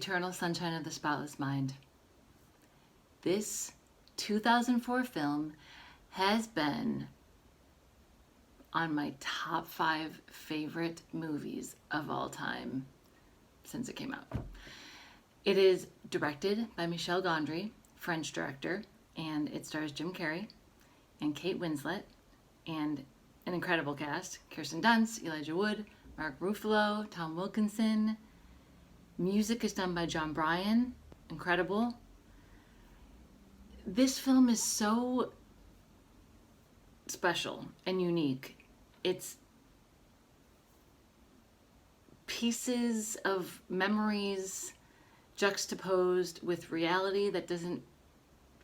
Eternal Sunshine of the Spotless Mind. This 2004 film has been on my top 5 favorite movies of all time since it came out. It is directed by Michel Gondry, French director, and it stars Jim Carrey and Kate Winslet and an incredible cast: Kirsten Dunst, Elijah Wood, Mark Ruffalo, Tom Wilkinson. Music is done by John Bryan, incredible. This film is so special and unique. It's pieces of memories juxtaposed with reality that doesn't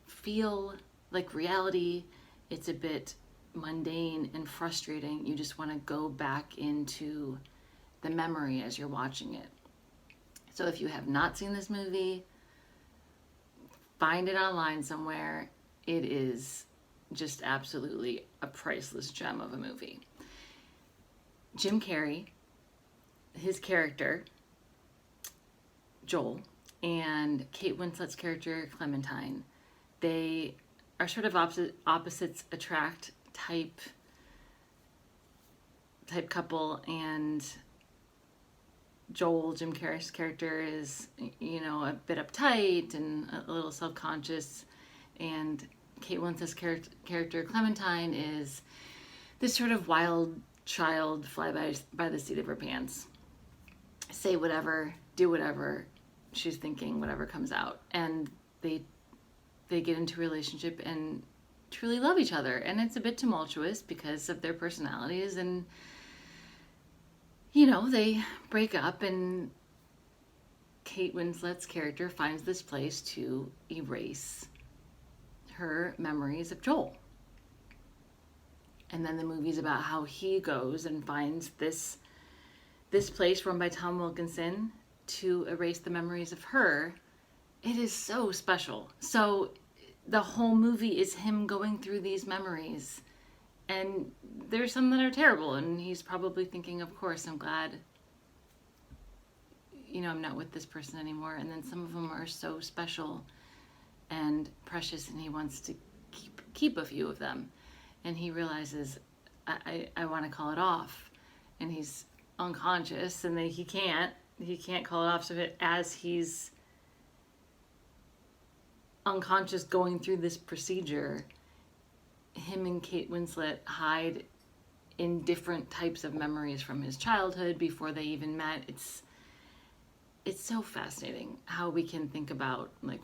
feel like reality. It's a bit mundane and frustrating. You just want to go back into the memory as you're watching it. So if you have not seen this movie, find it online somewhere. It is just absolutely a priceless gem of a movie. Jim Carrey, his character, Joel, and Kate Winslet's character, Clementine, they are sort of opposites attract type couple, and Joel, Jim Carrey's character, is, a bit uptight and a little self-conscious, and Kate Winslet's character, Clementine, is this sort of wild child, fly by the seat of her pants. Say whatever, do whatever she's thinking, whatever comes out. And they get into a relationship and truly love each other. And it's a bit tumultuous because of their personalities, and they break up, and Kate Winslet's character finds this place to erase her memories of Joel. And then the movie's about how he goes and finds this place run by Tom Wilkinson to erase the memories of her. It is so special. So the whole movie is him going through these memories. And there's some that are terrible, and he's probably thinking, of course, I'm glad, I'm not with this person anymore. And then some of them are so special and precious, and he wants to keep a few of them. And he realizes, I want to call it off. And he's unconscious, and then he can't call it off. So as he's unconscious going through this procedure, him and Kate Winslet hide in different types of memories from his childhood before they even met. It's so fascinating how we can think about, like,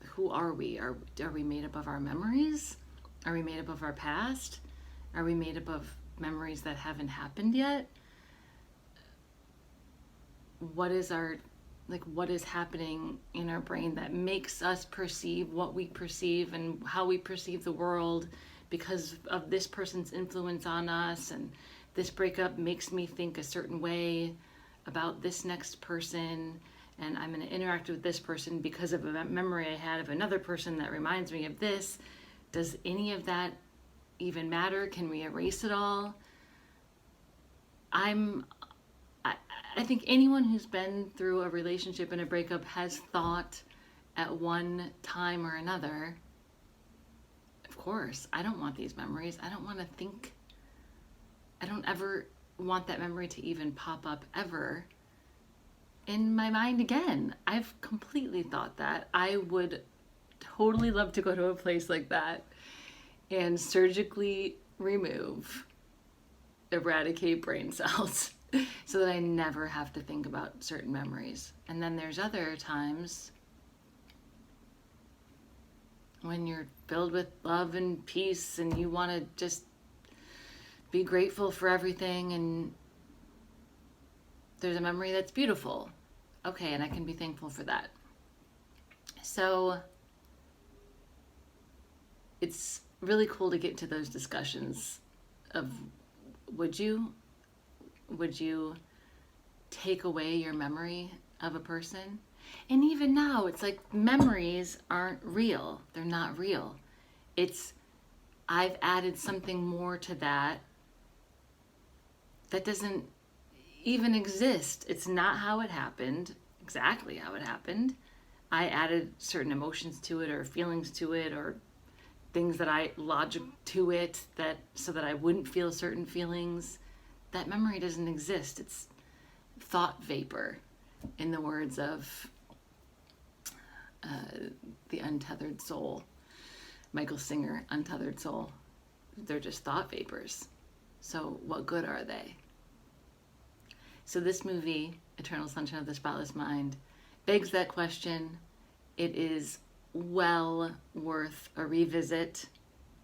who are we? Are we made up of our memories? Are we made up of our past? Are we made up of memories that haven't happened yet? What is happening in our brain that makes us perceive what we perceive and how we perceive the world because of this person's influence on us? And this breakup makes me think a certain way about this next person, and I'm going to interact with this person because of a memory I had of another person that reminds me of this. Does any of that even matter? Can we erase it all? I think anyone who's been through a relationship and a breakup has thought at one time or another, of course, I don't want these memories. I don't want to think. I don't ever want that memory to even pop up ever in my mind again. I've completely thought that. I would totally love to go to a place like that and surgically eradicate brain cells so that I never have to think about certain memories. And then there's other times when you're filled with love and peace and you want to just be grateful for everything, and there's a memory that's beautiful. Okay, and I can be thankful for that. So it's really cool to get to those discussions of, would you take away your memory of a person? And even now, it's like memories aren't real. They're not real. I've added something more to that doesn't even exist. It's not how it happened, exactly how it happened. I added certain emotions to it, or feelings to it, or things that I logic to it, that so that I wouldn't feel certain feelings. That memory doesn't exist. It's thought vapor, in the words of the Untethered Soul, Michael Singer, Untethered Soul. They're just thought vapors. So what good are they? So this movie, Eternal Sunshine of the Spotless Mind, begs that question. It is well worth a revisit.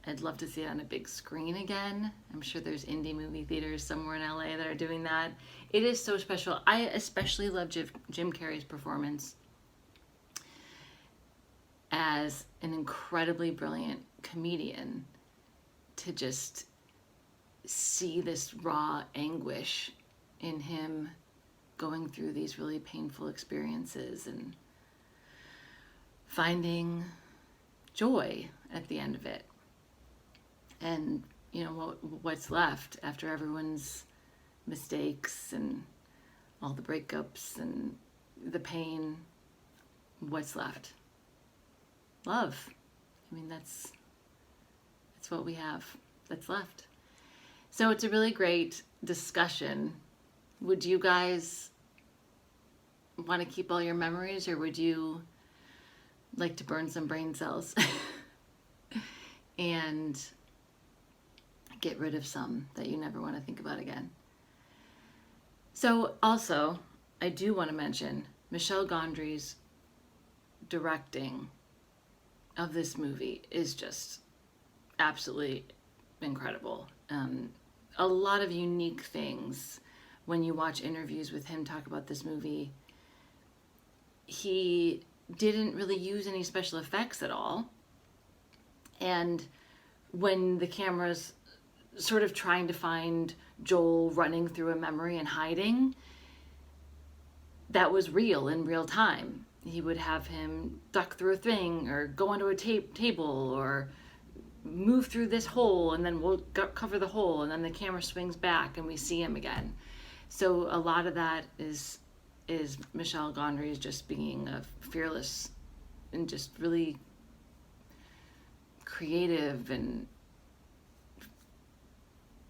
I'd love to see it on a big screen again. I'm sure there's indie movie theaters somewhere in LA that are doing that. It is so special. I especially love Jim Carrey's performance as an incredibly brilliant comedian, to just see this raw anguish in him going through these really painful experiences and finding joy at the end of it. And you know what's left after everyone's mistakes and all the breakups and the pain. What's left? Love. I mean, that's what we have that's left. So it's a really great discussion. Would you guys want to keep all your memories, or would you like to burn some brain cells and get rid of some that you never want to think about again? So also, I do want to mention Michel Gondry's directing of this movie is just absolutely incredible. A lot of unique things when you watch interviews with him talk about this movie. He didn't really use any special effects at all. And when the camera's sort of trying to find Joel running through a memory and hiding, that was real in real time. He would have him duck through a thing, or go onto a table, or move through this hole, and then we'll cover the hole, and then the camera swings back and we see him again. So a lot of that is Michel Gondry just being a fearless and just really creative and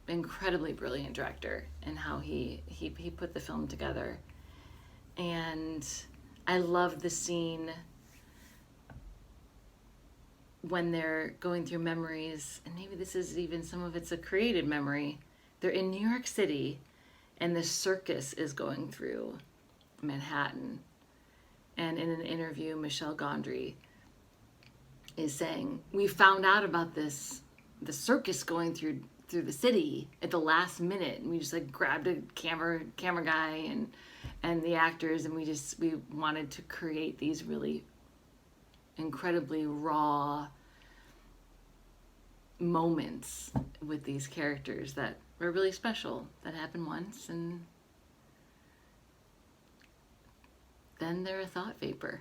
incredibly brilliant director, and how he put the film together. And I love the scene when they're going through memories, and maybe this is even some of it's a created memory. They're in New York City, and the circus is going through Manhattan. And in an interview, Michel Gondry is saying, we found out about the circus going through the city at the last minute, and we just like grabbed a camera guy and the actors, and we wanted to create these really incredibly raw moments with these characters that were really special, that happened once, and then they're a thought vapor.